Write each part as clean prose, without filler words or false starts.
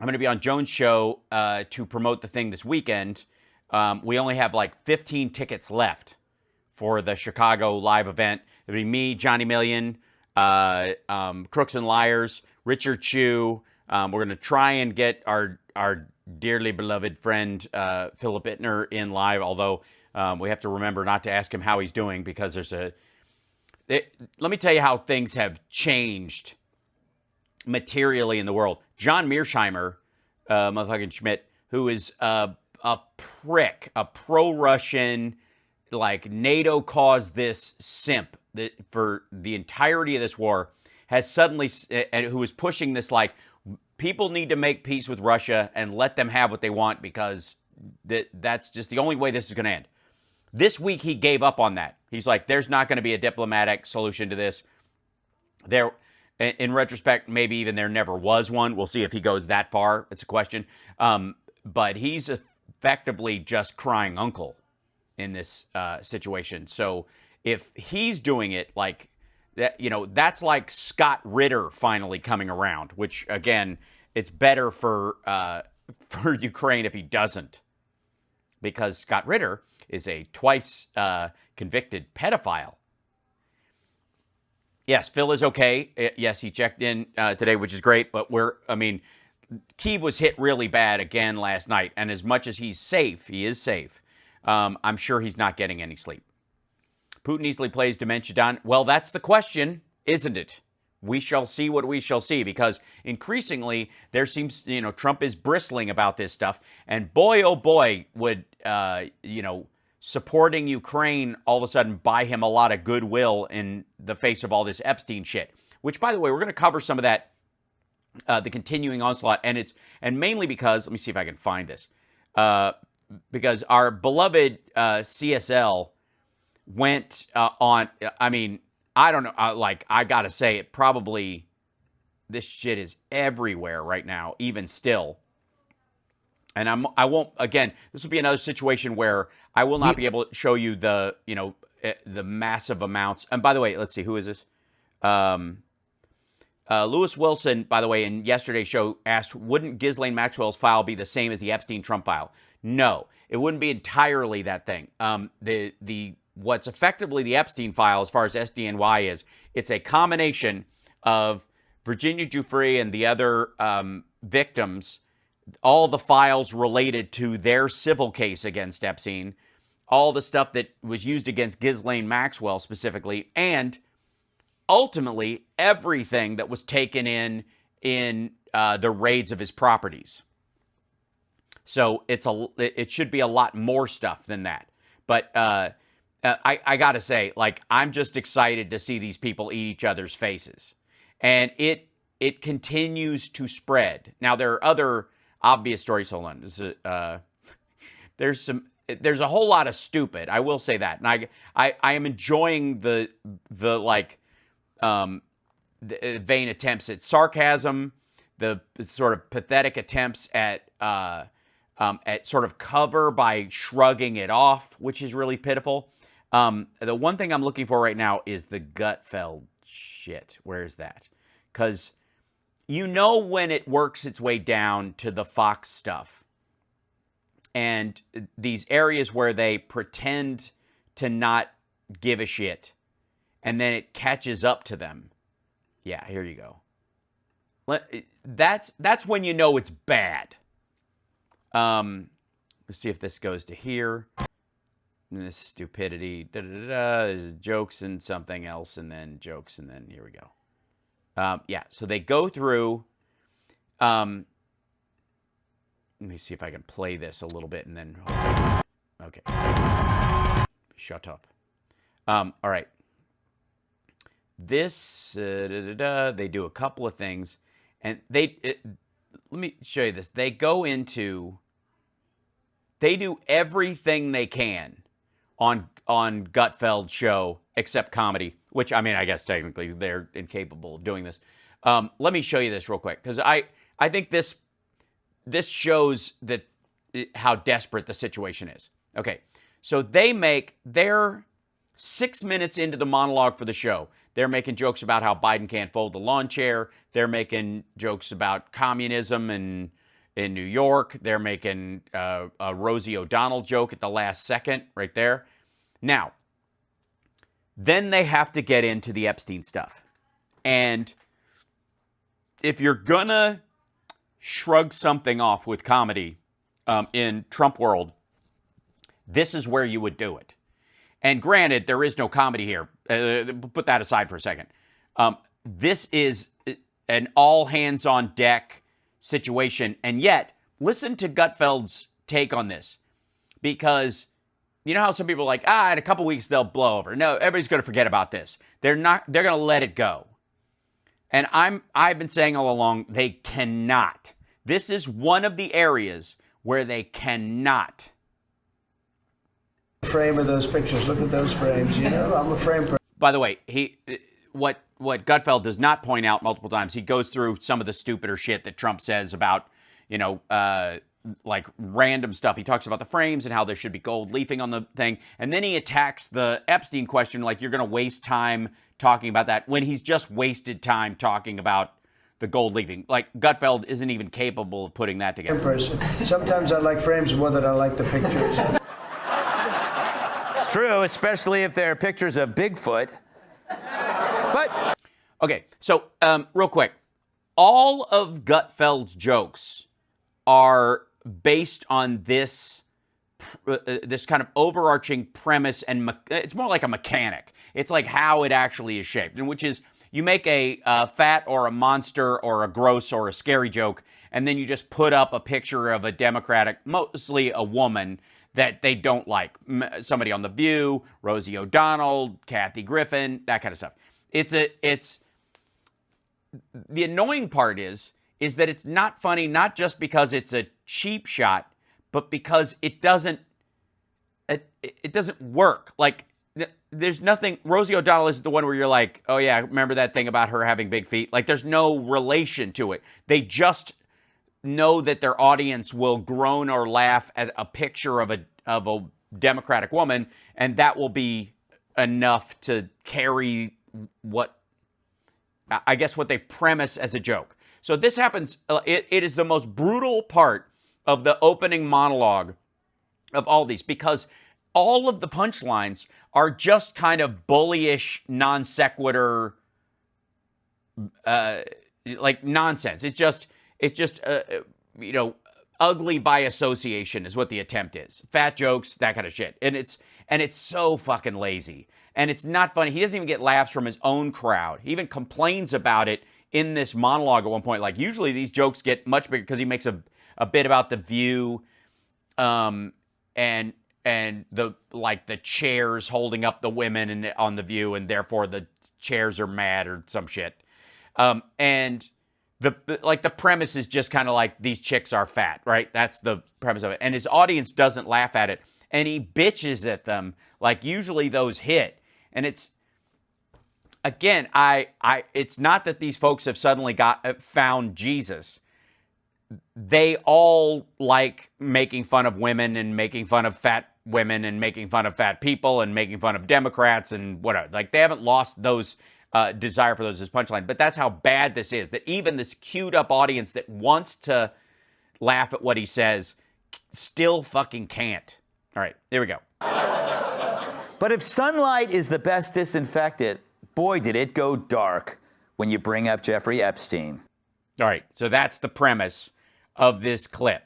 I'm going to be on Jones' show to promote the thing this weekend. We only have like 15 tickets left for the Chicago live event. It'll be me, Johnny Million, Crooks and Liars, Richard Chew. We're going to try and get our dearly beloved friend Philip Ittner in live, although we have to remember not to ask him how he's doing because let me tell you how things have changed materially in the world. John Mearsheimer, motherfucking Schmidt, who is a prick, a pro-Russian, like NATO caused this simp that for the entirety of this war, has suddenly, and who is pushing this like, people need to make peace with Russia and let them have what they want because that's just the only way this is going to end. This week he gave up on that. He's like, there's not going to be a diplomatic solution to this. There, in retrospect, maybe even there never was one. We'll see if he goes that far. It's a question. But he's effectively just crying uncle in this situation. So if he's doing it like that, that's like Scott Ritter finally coming around, which again, it's better for Ukraine if he doesn't, because Scott Ritter is a twice convicted pedophile. Yes, Phil is okay. Yes, he checked in today, which is great. But Kyiv was hit really bad again last night. And as much as he is safe. I'm sure he's not getting any sleep. Putin easily plays dementia down. Well, that's the question, isn't it? We shall see what we shall see, because increasingly there seems, Trump is bristling about this stuff. And boy, oh boy, would, supporting Ukraine all of a sudden buy him a lot of goodwill in the face of all this Epstein shit. Which, by the way, we're going to cover some of that, the continuing onslaught, and mainly because, let me see if I can find this, because our beloved CSL went on. I don't know. I gotta say, it probably, this shit is everywhere right now, even still. And I won't, again, this will be another situation where I will not be able to show you the massive amounts. And by the way, let's see, who is this? Lewis Wilson, by the way, in yesterday's show asked, wouldn't Ghislaine Maxwell's file be the same as the Epstein Trump file? No, it wouldn't be entirely that thing. What's effectively the Epstein file, as far as SDNY is, it's a combination of Virginia Giuffre and the other victims, all the files related to their civil case against Epstein, all the stuff that was used against Ghislaine Maxwell specifically, and ultimately everything that was taken in the raids of his properties. So it should be a lot more stuff than that. But I gotta say, I'm just excited to see these people eat each other's faces, and it continues to spread. Now there are other obvious stories. Hold on, there's a whole lot of stupid. I will say that, and I am enjoying the vain attempts at sarcasm, the sort of pathetic attempts at sort of cover by shrugging it off, which is really pitiful. The one thing I'm looking for right now is the Gutfeld shit. Where is that? Because when it works its way down to the Fox stuff and these areas where they pretend to not give a shit and then it catches up to them. Yeah, here you go. That's when you know it's bad. Let's see if this goes to here. This stupidity, there's jokes and something else, and then jokes, and then here we go. Yeah, so they go through. Let me see if I can play this a little bit, and then okay, shut up. All right. This they do a couple of things, and let me show you this. They go into. They do everything they can on Gutfeld's show except comedy, which, I guess technically they're incapable of doing this. Let me show you this real quick, because I think this shows that how desperate the situation is. Okay, so they're 6 minutes into the monologue for the show. They're making jokes about how Biden can't fold the lawn chair. They're making jokes about communism and in New York. They're making a Rosie O'Donnell joke at the last second right there. Now, then they have to get into the Epstein stuff. And if you're going to shrug something off with comedy in Trump world, this is where you would do it. And granted, there is no comedy here. Put that aside for a second. This is an all hands on deck situation. And yet, listen to Gutfeld's take on this. Because you know how some people are like, in a couple weeks they'll blow over. No, everybody's going to forget about this. They're going to let it go. And I've been saying all along, they cannot. This is one of the areas where they cannot. Frame of those pictures. Look at those frames. You know, I'm a frame person. By the way, what Gutfeld does not point out multiple times, he goes through some of the stupider shit that Trump says about, like random stuff. He talks about the frames and how there should be gold leafing on the thing. And then he attacks the Epstein question like you're going to waste time talking about that when he's just wasted time talking about the gold leafing. Like Gutfeld isn't even capable of putting that together. Person. Sometimes I like frames more than I like the pictures. It's true, especially if they're pictures of Bigfoot. But okay, so real quick, all of Gutfeld's jokes are based on this kind of overarching premise, and it's more like a mechanic. It's like how it actually is shaped, and which is you make a fat or a monster or a gross or a scary joke, and then you just put up a picture of a Democratic, mostly a woman, that they don't like. Somebody on The View, Rosie O'Donnell, Kathy Griffin, that kind of stuff. It's the annoying part is that it's not funny, not just because it's a cheap shot, but because it doesn't work. Like, there's nothing. Rosie O'Donnell isn't the one where you're like, oh yeah, remember that thing about her having big feet? Like, there's no relation to it. They just know that their audience will groan or laugh at a picture of a Democratic woman, and that will be enough to carry what they premise as a joke. So this happens. It is the most brutal part of the opening monologue of all these, because all of the punchlines are just kind of bullyish, non sequitur, like nonsense. It's just ugly by association is what the attempt is. Fat jokes, that kind of shit. And it's so fucking lazy. And it's not funny. He doesn't even get laughs from his own crowd. He even complains about it in this monologue at one point. Like, usually these jokes get much bigger because he makes a bit about The View, and the chairs holding up the women on The View, and therefore the chairs are mad or some shit. And the premise is just kind of like, these chicks are fat, right? That's the premise of it. And his audience doesn't laugh at it. And he bitches at them. Like, usually those hit. And it's, again, it's not that these folks have suddenly found Jesus. They all like making fun of women and making fun of fat women and making fun of fat people and making fun of Democrats and whatever. Like, they haven't lost those desire for those as punchline. But that's how bad this is, that even this queued up audience that wants to laugh at what he says still fucking can't. All right, here we go. But if sunlight is the best disinfectant, boy, did it go dark when you bring up Jeffrey Epstein. All right, so that's the premise of this clip.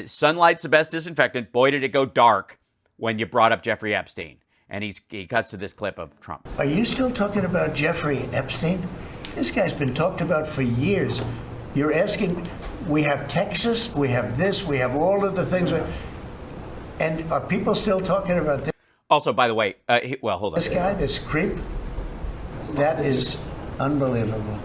Sunlight's the best disinfectant. Boy, did it go dark when you brought up Jeffrey Epstein. And he cuts to this clip of Trump. Are you still talking about Jeffrey Epstein? This guy's been talked about for years. You're asking, we have Texas, we have this, we have all of the things. And are people still talking about this? Also, by the way, hold on. This guy, this creep, that is unbelievable.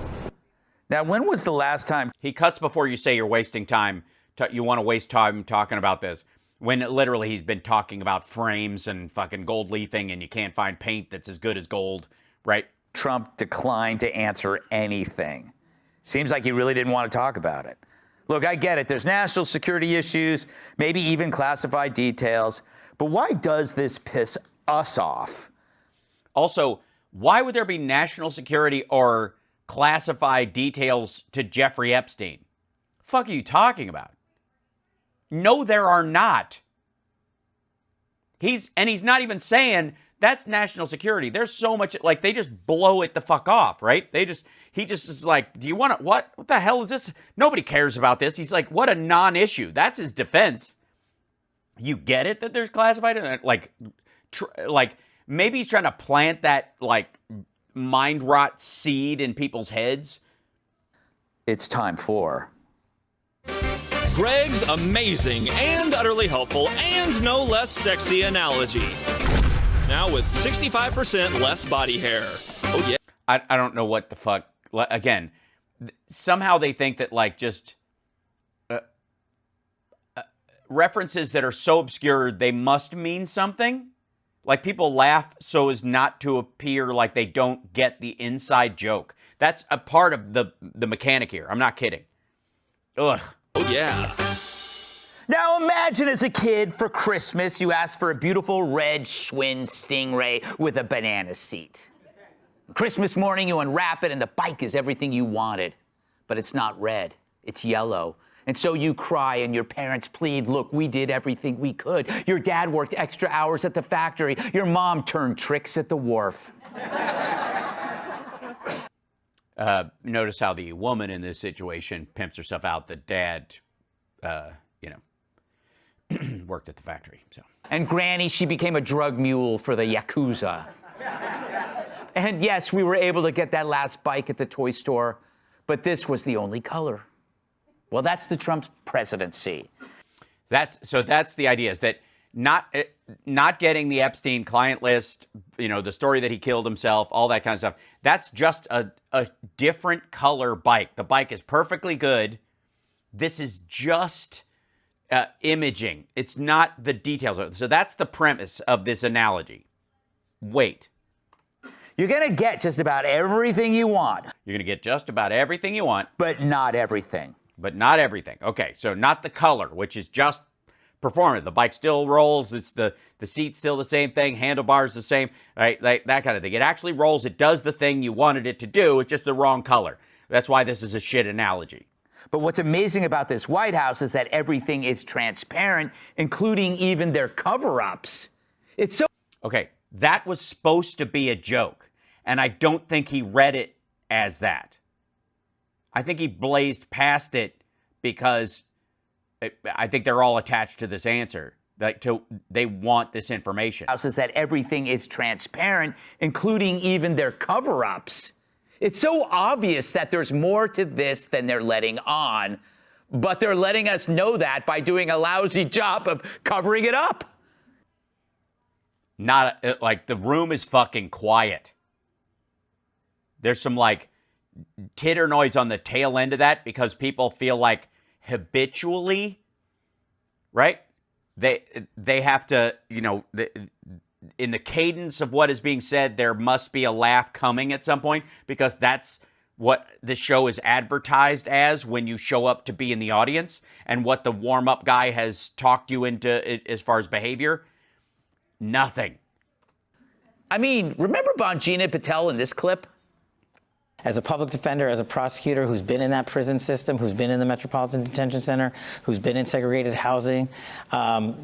Now, when was the last time? He cuts before you say you're wasting time. You want to waste time talking about this. When literally he's been talking about frames and fucking gold leafing, and you can't find paint that's as good as gold, right? Trump declined to answer anything. Seems like he really didn't want to talk about it. Look, I get it. There's national security issues, maybe even classified details. But why does this piss us off? Also, why would there be national security or classified details to Jeffrey Epstein? fuck are you talking about? No, there are not. He's not even saying that's national security. There's so much, like, they just blow it the fuck off, right? He just is like, do you want to, what the hell is this? Nobody cares about this. He's like, what a non-issue. That's his defense. You get it that there's classified, like maybe he's trying to plant that, like, mind rot seed in people's heads. It's time for Greg's amazing and utterly helpful and no less sexy analogy. Now with 65% less body hair. Oh, yeah. I don't know what the fuck. Again, somehow they think that, like, just references that are so obscure, they must mean something. Like, people laugh so as not to appear like they don't get the inside joke. That's a part of the mechanic here. I'm not kidding. Ugh. Oh, yeah. Now imagine as a kid for Christmas you asked for a beautiful red Schwinn Stingray with a banana seat. Christmas morning you unwrap it and the bike is everything you wanted. But it's not red, it's yellow. And so you cry and your parents plead, look, we did everything we could. Your dad worked extra hours at the factory. Your mom turned tricks at the wharf. Notice how the woman in this situation pimps herself out. The dad, worked at the factory. So. And Granny, she became a drug mule for the Yakuza. And yes, we were able to get that last bike at the toy store, but this was the only color. Well, that's the Trump presidency. That's the idea, is that not getting the Epstein client list, the story that he killed himself, all that kind of stuff, that's just a different color bike. The bike is perfectly good. This is just imaging. It's not the details of it. So that's the premise of this analogy. Wait. You're going to get just about everything you want. You're going to get just about everything you want. But not everything. But not everything. Okay, so not the color, which is just performance. The bike still rolls. It's the seat's still the same thing. Handlebars the same, right? Like that kind of thing. It actually rolls. It does the thing you wanted it to do. It's just the wrong color. That's why this is a shit analogy. But what's amazing about this White House is that everything is transparent, including even their cover-ups. It's so... Okay, that was supposed to be a joke, and I don't think he read it as that. I think he blazed past it because I think they're all attached to this answer. They want this information. House is that everything is transparent, including even their cover-ups. It's so obvious that there's more to this than they're letting on, but they're letting us know that by doing a lousy job of covering it up. Not like the room is fucking quiet. There's some like titter noise on the tail end of that because people feel like habitually, right? They have to, in the cadence of what is being said, there must be a laugh coming at some point because that's what the show is advertised as when you show up to be in the audience and what the warm-up guy has talked you into as far as behavior. Nothing. I mean, remember Bongina Patel in this clip? As a public defender, as a prosecutor who's been in that prison system, who's been in the Metropolitan Detention Center, who's been in segregated housing,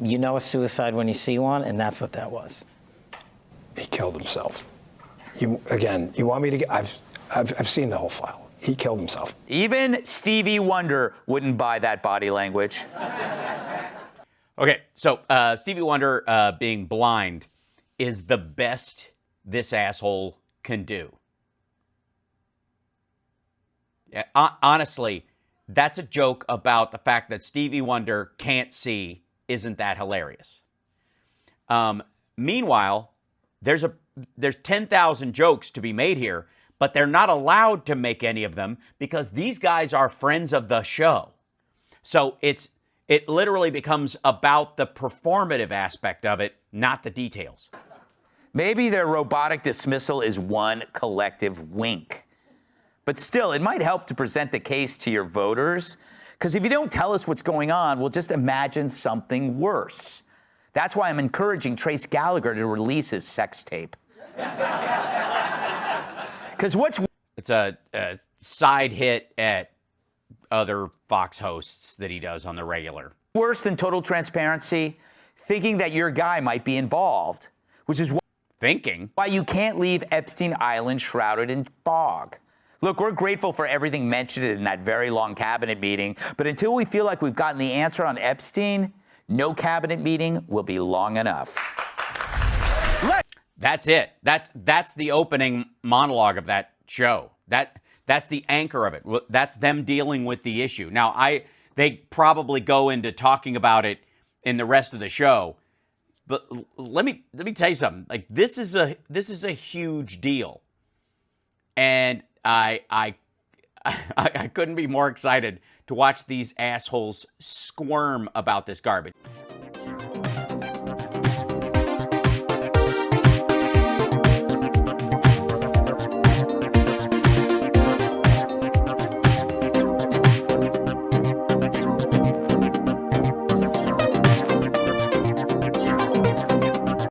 you know a suicide when you see one, and that's what that was. He killed himself. You want me to get, I've seen the whole file. He killed himself. Even Stevie Wonder wouldn't buy that body language. Okay, so Stevie Wonder being blind is the best this asshole can do. Yeah, honestly, that's a joke about the fact that Stevie Wonder can't see. Isn't that hilarious? Meanwhile, there's 10,000 jokes to be made here, but they're not allowed to make any of them because these guys are friends of the show. So it literally becomes about the performative aspect of it, not the details. Maybe their robotic dismissal is one collective wink. But still, it might help to present the case to your voters, because if you don't tell us what's going on, we'll just imagine something worse. That's why I'm encouraging Trace Gallagher to release his sex tape. Because it's a side hit at other Fox hosts that he does on the regular. Worse than total transparency, thinking that your guy might be involved, which is Thinking? why you can't leave Epstein Island shrouded in fog. Look, we're grateful for everything mentioned in that very long cabinet meeting, but until we feel like we've gotten the answer on Epstein, no cabinet meeting will be long enough. That's it. That's the opening monologue of that show. That's the anchor of it. That's them dealing with the issue. Now, they probably go into talking about it in the rest of the show. But let me tell you something. Like, this is a huge deal, and I couldn't be more excited to watch these assholes squirm about this garbage.